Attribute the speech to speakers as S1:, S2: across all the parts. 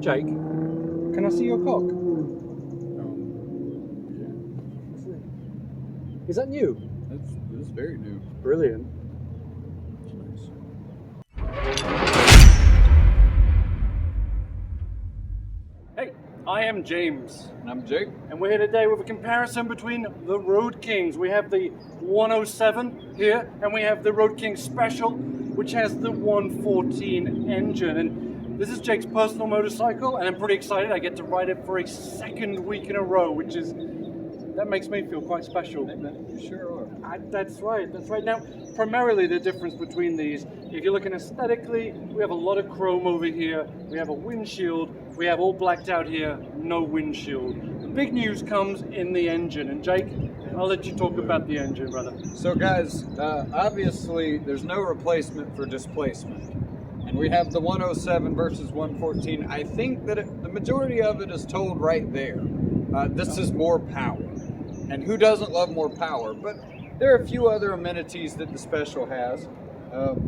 S1: Jake, can I see your cock?
S2: Yeah.
S1: Is that new?
S2: That's very new.
S1: Brilliant.
S2: That's nice.
S1: Hey, I am James,
S2: And I'm Jake.
S1: and we're here today with a comparison between the Road Kings. We have the 107 here, and we have the Road King Special, which has the 114 engine. And this is Jake's personal motorcycle, and I'm pretty excited. I get to ride it for a second week in a row, that makes me feel quite special.
S2: You sure are.
S1: That's right. Now, primarily the difference between these, if you're looking aesthetically, we have a lot of chrome over here. We have a windshield. We have all blacked out here, no windshield. The big news comes in the engine. And Jake, I'll let you talk about the engine, brother.
S2: So guys, obviously there's no replacement for displacement. And we have the 107 versus 114. I think that the majority of it is told right there. This is more power. And who doesn't love more power? But there are a few other amenities that the Special has.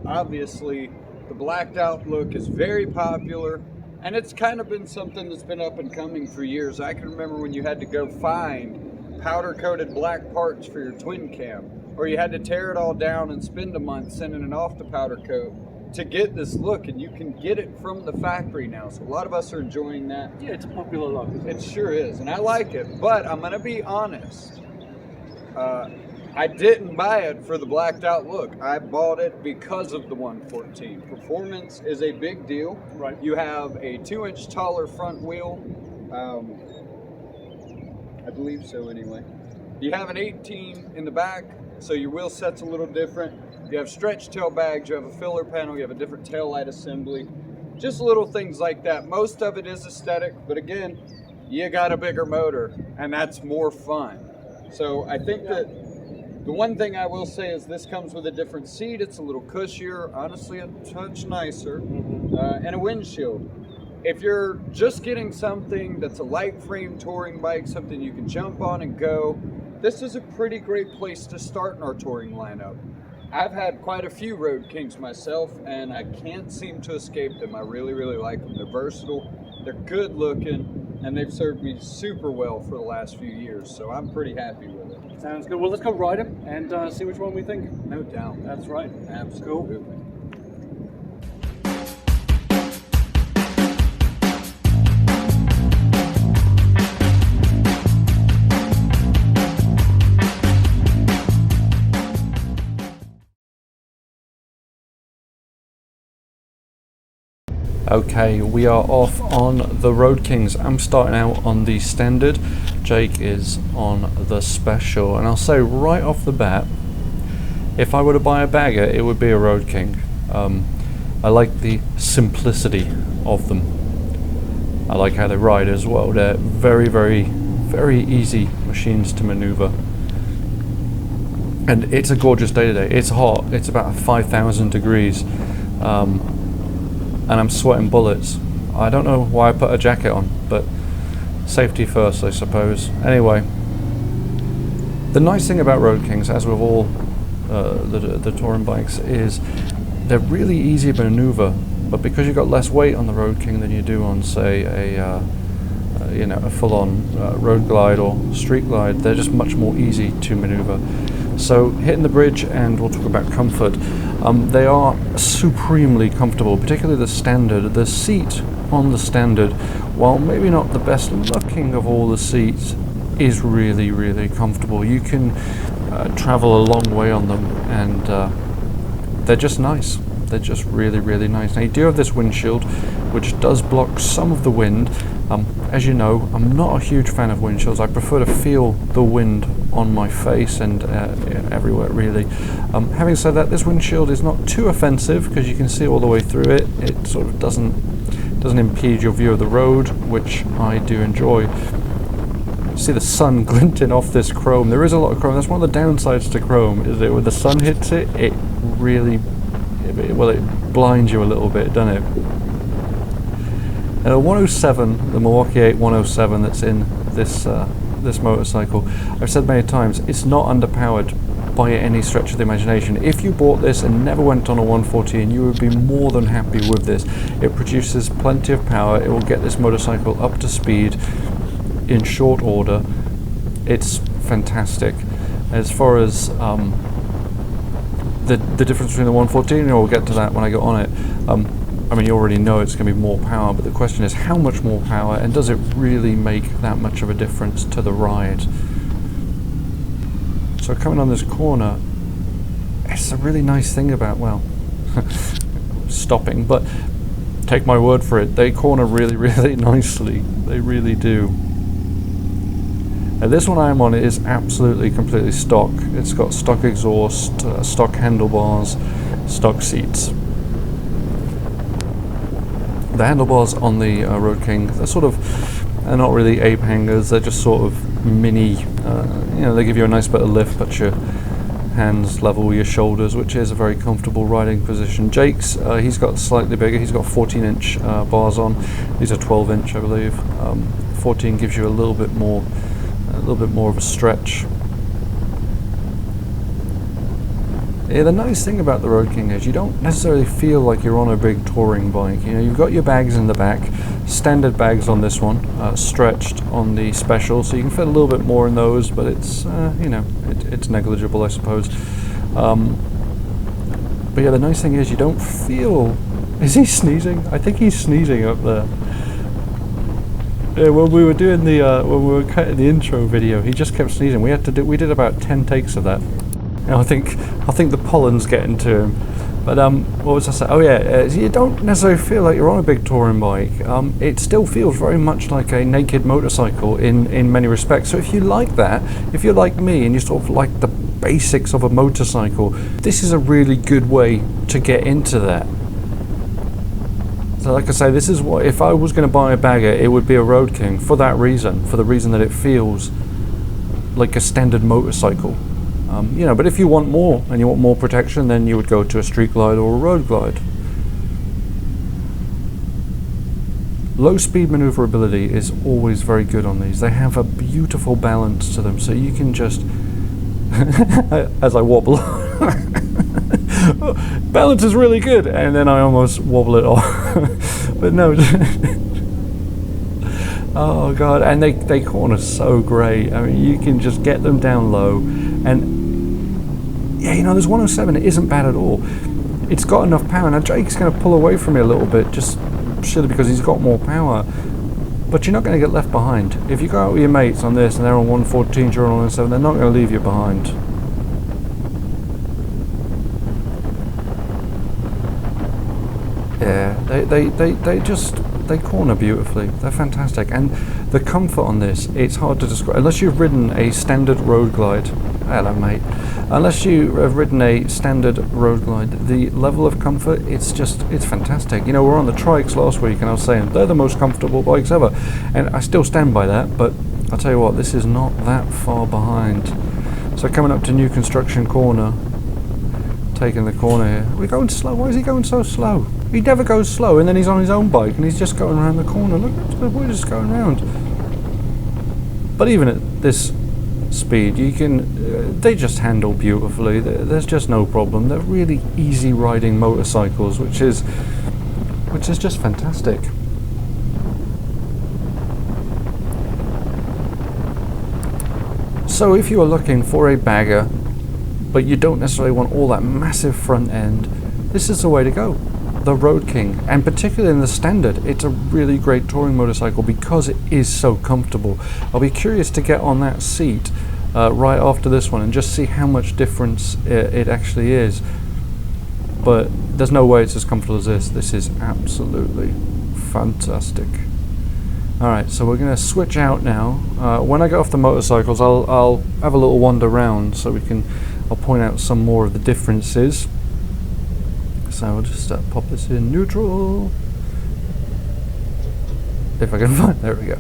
S2: Obviously, the blacked out look is very popular. And it's kind of been something that's been up and coming for years. I can remember when you had to go find powder-coated black parts for your twin cam. Or you had to tear it all down and spend a month sending it off to powder coat to get this look, and you can get it from the factory now. So a lot of us are enjoying that.
S1: Yeah, it's a popular look.
S2: It sure is, and I like it. But I'm gonna be honest. I didn't buy it for the blacked out look. I bought it because of the 114. Performance is a big deal.
S1: Right.
S2: You have a 2-inch taller front wheel. I believe so anyway. You have an 18 in the back, so your wheel set's a little different. You have stretch tail bags, you have a filler panel, you have a different tail light assembly. Just little things like that. Most of it is aesthetic, but again, you got a bigger motor, and that's more fun. So I think that the one thing I will say is this comes with a different seat. It's a little cushier, honestly a touch nicer, and a windshield. If you're just getting something that's a light frame touring bike, something you can jump on and go, this is a pretty great place to start in our touring lineup. I've had quite a few Road Kings myself, and I can't seem to escape them. I really, really like them. They're versatile, they're good looking, and they've served me super well for the last few years, so I'm pretty happy with it.
S1: Sounds good. Well, let's go ride them and see which one we think.
S2: No doubt.
S1: That's right.
S2: Absolutely.
S1: Cool. Okay, we are off on the Road Kings. I'm starting out on the standard. Jake is on the special, and I'll say right off the bat, if I were to buy a bagger, it would be a Road King. I like the simplicity of them. I like how they ride as well. They're very, very, very easy machines to maneuver. And it's a gorgeous day today. It's hot. It's about 5,000 degrees. And I'm sweating bullets. I don't know why I put a jacket on, but safety first, I suppose. Anyway, the nice thing about Road Kings, as with all the touring bikes, is they're really easy to maneuver. But because you've got less weight on the Road King than you do on, say, a full-on road glide or street glide, they're just much more easy to maneuver. So hitting the bridge, and we'll talk about comfort. They are supremely comfortable, particularly the standard. The seat on the standard, while maybe not the best looking of all the seats, is really, really comfortable. You can travel a long way on them, and they're just nice. They're just really, really nice. Now you do have this windshield, which does block some of the wind. As you know, I'm not a huge fan of windshields. I prefer to feel the wind on my face and everywhere, really. Having said that, this windshield is not too offensive because you can see all the way through it. It sort of doesn't impede your view of the road, which I do enjoy. You see the sun glinting off this chrome. There is a lot of chrome. That's one of the downsides to chrome, is that when the sun hits it, it really, it blinds you a little bit, doesn't it? And a 107, the Milwaukee 8 107 that's in this motorcycle, I've said many times, it's not underpowered. by any stretch of the imagination. If you bought this and never went on a 114, you would be more than happy with this. It produces plenty of power. It will get this motorcycle up to speed in short order. It's fantastic. As far as the difference between the 114, we'll get to that when I get on it. I mean, you already know it's going to be more power, but the question is how much more power, and does it really make that much of a difference to the ride? So coming on this corner, it's a really nice thing about, well, stopping, but take my word for it, they corner really, really nicely. They really do. Now this one I'm on is absolutely completely stock. It's got stock exhaust, stock handlebars, stock seats. The handlebars on the Road King, they're not really ape hangers, they're just sort of mini, they give you a nice bit of lift, but your hands level with your shoulders, which is a very comfortable riding position. Jake's, he's got slightly bigger, he's got 14-inch bars on, these are 12-inch I believe. 14 gives you a little bit more of a stretch. Yeah, the nice thing about the Road King is you don't necessarily feel like you're on a big touring bike. You've got your bags in the back, standard bags on this one, stretched on the Special, so you can fit a little bit more in those, but it's, it's negligible, I suppose. But yeah, the nice thing is you don't feel... Is he sneezing? I think he's sneezing up there. Yeah, when we were doing when we were cutting the intro video, he just kept sneezing. We did about 10 takes of that. I think the pollen's getting to him. But what was I saying? Oh yeah, you don't necessarily feel like you're on a big touring bike. It still feels very much like a naked motorcycle in many respects. So if you like that, if you're like me and you sort of like the basics of a motorcycle, this is a really good way to get into that. So like I say, this is what, if I was going to buy a bagger, it would be a Road King for that reason, for the reason that it feels like a standard motorcycle. But if you want more and you want more protection, then you would go to a street glide or a road glide. Low speed maneuverability is always very good on these. They have a beautiful balance to them, so you can just, as I wobble, balance is really good, and then I almost wobble it off. But no. Oh god, and they corner so great. I mean, you can just get them down low, and yeah, this 107, it isn't bad at all. It's got enough power. Now Jake's going to pull away from me a little bit, just surely because he's got more power, but you're not going to get left behind. If you go out with your mates on this and they're on 114, you're on 107, they're not going to leave you behind. Yeah, they corner beautifully. They're fantastic, and the comfort on this, it's hard to describe unless you've ridden a standard road glide. Hello mate. Unless you have ridden a standard road glide, the level of comfort, it's fantastic. We're on the trikes last week and I was saying they're the most comfortable bikes ever, and I still stand by that, but I'll tell you what, this is not that far behind. So coming up to New Construction Corner, taking the corner here. We're going slow. Why is he going so slow? He never goes slow, and then he's on his own bike and he's just going around the corner. Look, we're just going around. But even at this speed, you can they just handle beautifully. There's just no problem. They're really easy riding motorcycles, which is just fantastic. So if you are looking for a bagger but you don't necessarily want all that massive front end, this is the way to go. The Road King, and particularly in the standard, it's a really great touring motorcycle because it is so comfortable. I'll be curious to get on that seat right after this one and just see how much difference it actually is. But there's no way it's as comfortable as this. This is absolutely fantastic. Alright, so we're going to switch out now. When I get off the motorcycles, I'll have a little wander around so I'll point out some more of the differences. So I'll just pop this in neutral. If I can find, there we go.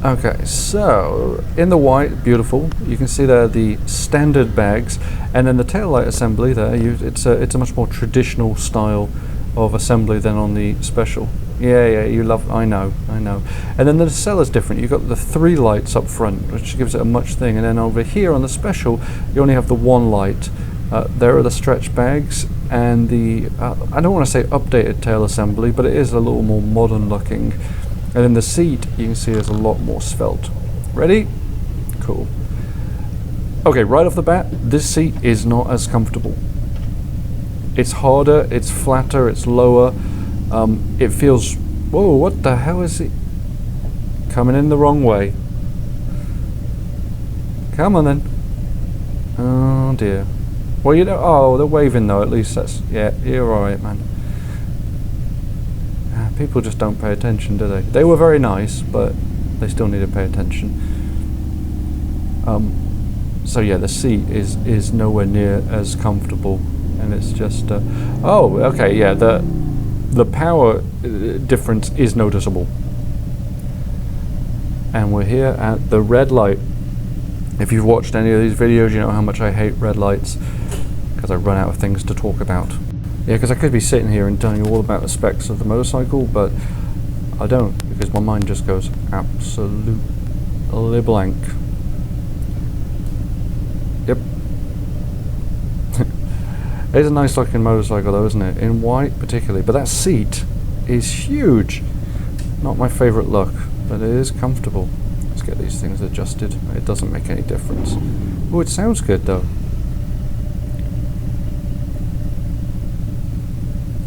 S1: Okay, so in the white, beautiful. You can see there the standard bags, and then the taillight assembly there. It's a much more traditional style of assembly than on the Special. Yeah, you love. I know. And then the Nacela's different. You've got the 3 lights up front, which gives it a much thing. And then over here on the Special, you only have the 1 light. There are the stretch bags and the. I don't want to say updated tail assembly, but it is a little more modern looking. And then the seat, you can see, is a lot more svelte. Ready? Cool. Okay, right off the bat, this seat is not as comfortable. It's harder. It's flatter. It's lower. It feels, whoa, what the hell is it? Coming in the wrong way. Come on then. Oh dear. Well, you know, oh, they're waving though, at least that's, yeah, you're alright, man. People just don't pay attention, do they? They were very nice, but they still need to pay attention. So yeah, the seat is nowhere near as comfortable, and it's just, oh, okay, yeah, the power difference is noticeable. And we're here at the red light. If you've watched any of these videos, you know how much I hate red lights, because I run out of things to talk about. Yeah, because I could be sitting here and telling you all about the specs of the motorcycle, but I don't, because my mind just goes absolutely blank. Yep. It's a nice looking motorcycle though, isn't it? In white particularly, but that seat is huge. Not my favourite look, but it is comfortable. Let's get these things adjusted. It doesn't make any difference. Oh, it sounds good though.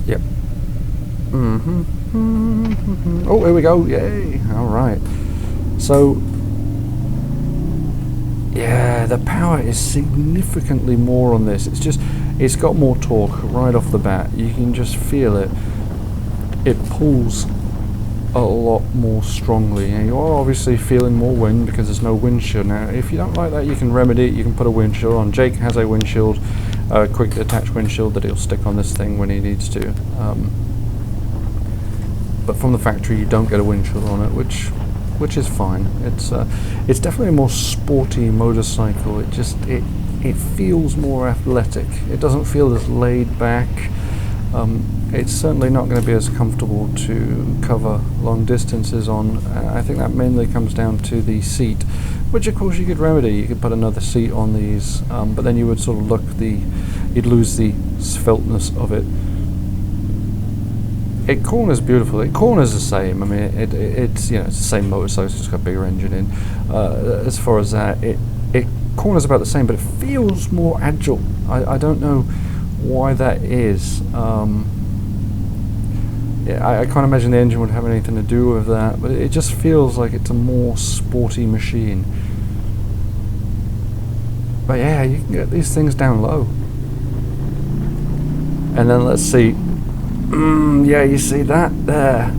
S1: Yep. Oh, here we go. Yay. Alright. So, yeah, the power is significantly more on this. It's got more torque right off the bat. You can just feel it. It pulls a lot more strongly, and you're obviously feeling more wind because there's no windshield. Now, if you don't like that, you can remedy it. You can put a windshield on. Jake has a windshield, quick detach windshield that he'll stick on this thing when he needs to. But from the factory, you don't get a windshield on it, which is fine. It's definitely a more sporty motorcycle. It feels more athletic. It doesn't feel as laid back. It's certainly not going to be as comfortable to cover long distances on. I think that mainly comes down to the seat, which of course you could remedy. You could put another seat on these, but then you would sort of you'd lose the svelteness of it. It corners beautifully. It corners the same. I mean, it's the same motorcycle. It's just got a bigger engine in. As far as that, it corners about the same, but it feels more agile. I don't know why that is. Yeah, I can't imagine the engine would have anything to do with that, but it just feels like it's a more sporty machine. But yeah, you can get these things down low. And then let's see. Yeah, you see that there?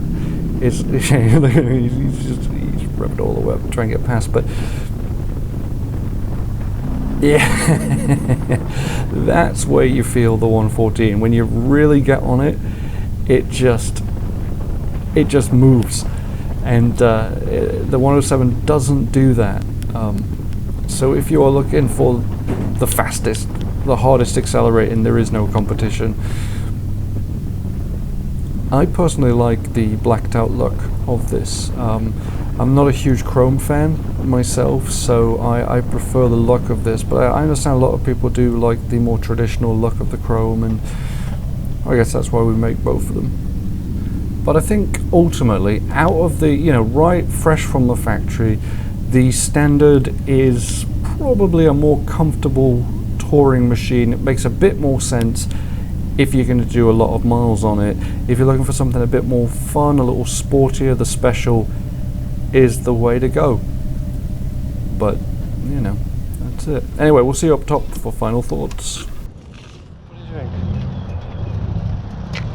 S1: He's rubbed all the way up and trying to get past, but yeah, that's where you feel the 114. When you really get on it, it just moves, and the 107 doesn't do that. So if you are looking for the fastest, the hardest accelerating, there is no competition. I personally like the blacked out look of this. I'm not a huge chrome fan myself, so I prefer the look of this, but I understand a lot of people do like the more traditional look of the chrome, and I guess that's why we make both of them. But I think ultimately, out of the, right fresh from the factory, the Standard is probably a more comfortable touring machine. It makes a bit more sense if you're going to do a lot of miles on it. If you're looking for something a bit more fun, a little sportier, the Special is the way to go. But, that's it. Anyway, we'll see you up top for final thoughts. What do you think?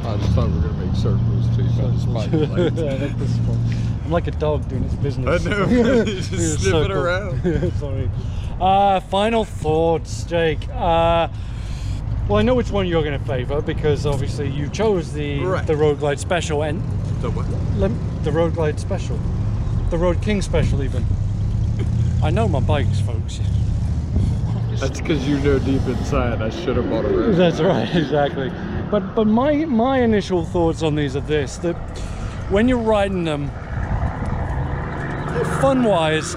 S2: I just thought we were going to make circles too.
S1: I'm like a dog doing its business.
S2: I know. Just sniffing around.
S1: Sorry. Final thoughts, Jake. Well, I know which one you're going to favour, because obviously you chose the Road Glide Special, and
S2: the what?
S1: The Road Glide Special, the Road King Special even. I know my bikes, folks.
S2: That's because you know deep inside I should have bought a Road.
S1: That's right, exactly. But my initial thoughts on these are this: that when you're riding them, fun-wise,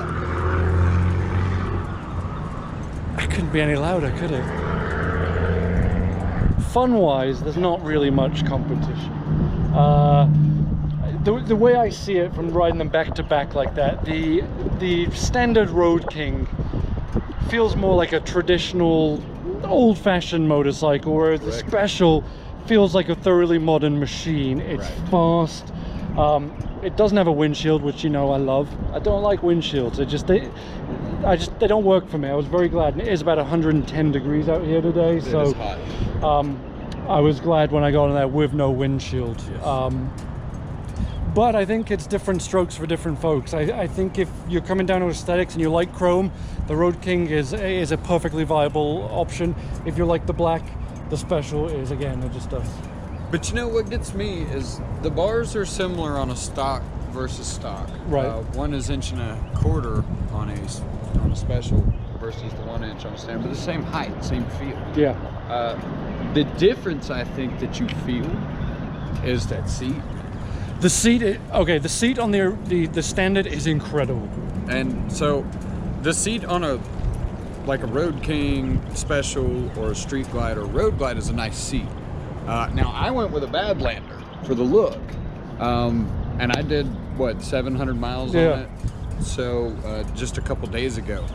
S1: I couldn't be any louder, could it? Fun-wise, there's not really much competition. The way I see it from riding them back to back like that, the standard Road King feels more like a traditional, old-fashioned motorcycle, whereas the Special feels like a thoroughly modern machine. It's fast. It doesn't have a windshield, which you know I love. I don't like windshields. They don't work for me. I was very glad. And it is about 110 degrees out here today, so
S2: It is hot.
S1: I was glad when I got on there with no windshield.
S2: Yes.
S1: But I think it's different strokes for different folks. I think if you're coming down to aesthetics and you like chrome, the Road King is a perfectly viable option. If you like the black, the Special is, again, just a...
S2: But you know what gets me is the bars are similar on a stock versus stock.
S1: Right.
S2: 1 inch and a quarter on a Special versus the 1 inch on a standard, but the same height, same feel.
S1: Yeah.
S2: The difference I think that you feel is that seat.
S1: The seat, the seat on the standard is incredible.
S2: And so the seat on a Road King Special or a Street Glide or Road Glide is a nice seat. Now I went with a Badlander for the look, and I did 700 miles on it, so just a couple days ago.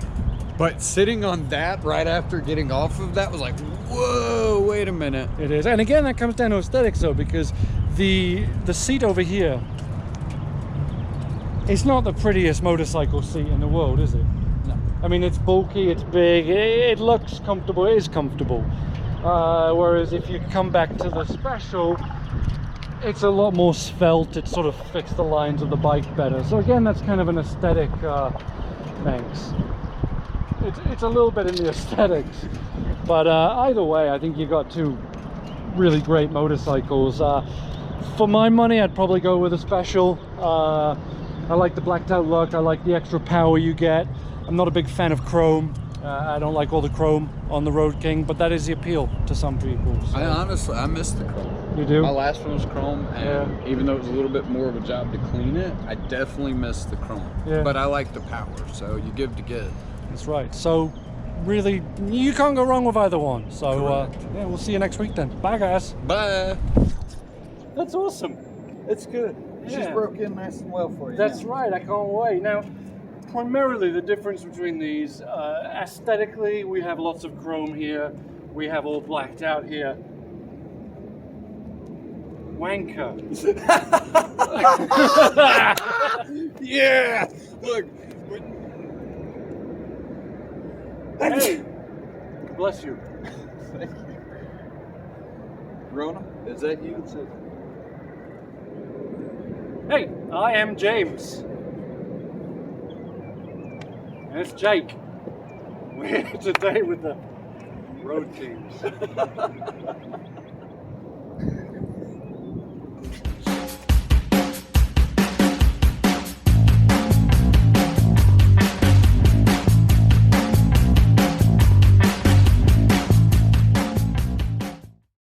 S2: But sitting on that right after getting off of that was like, whoa, wait a minute.
S1: It is, and again that comes down to aesthetics though, because the seat over here, it's not the prettiest motorcycle seat in the world, is it?
S2: No.
S1: I mean, it's bulky, it's big, it looks comfortable, it is comfortable. Whereas if you come back to the Special, it's a lot more svelte, it sort of fits the lines of the bike better. So again, that's kind of an aesthetic, thanks. It's a little bit in the aesthetics. But either way, I think you got two really great motorcycles. For my money, I'd probably go with a Special. I like the blacked out look, I like the extra power you get. I'm not a big fan of chrome. I don't like all the chrome on the Road King, but that is the appeal to some people. So.
S2: I miss the chrome.
S1: You do?
S2: My last one was chrome, and even though it was a little bit more of a job to clean it, I definitely missed the chrome.
S1: Yeah.
S2: But I like the power, so you give to get.
S1: That's right. So really, you can't go wrong with either one. So yeah, we'll see you next week then. Bye guys.
S2: Bye.
S1: That's awesome. It's good.
S2: She's broke in nice and well for you.
S1: That's right. I can't wait. Now, primarily the difference between these, aesthetically, we have lots of chrome here. We have all blacked out here. Wanker.
S2: Yeah. Look.
S1: Hey. Bless you.
S2: Thank you. Rona, is that you?
S1: Hey, I am James. And it's Jake. We're here today with the Road Kings.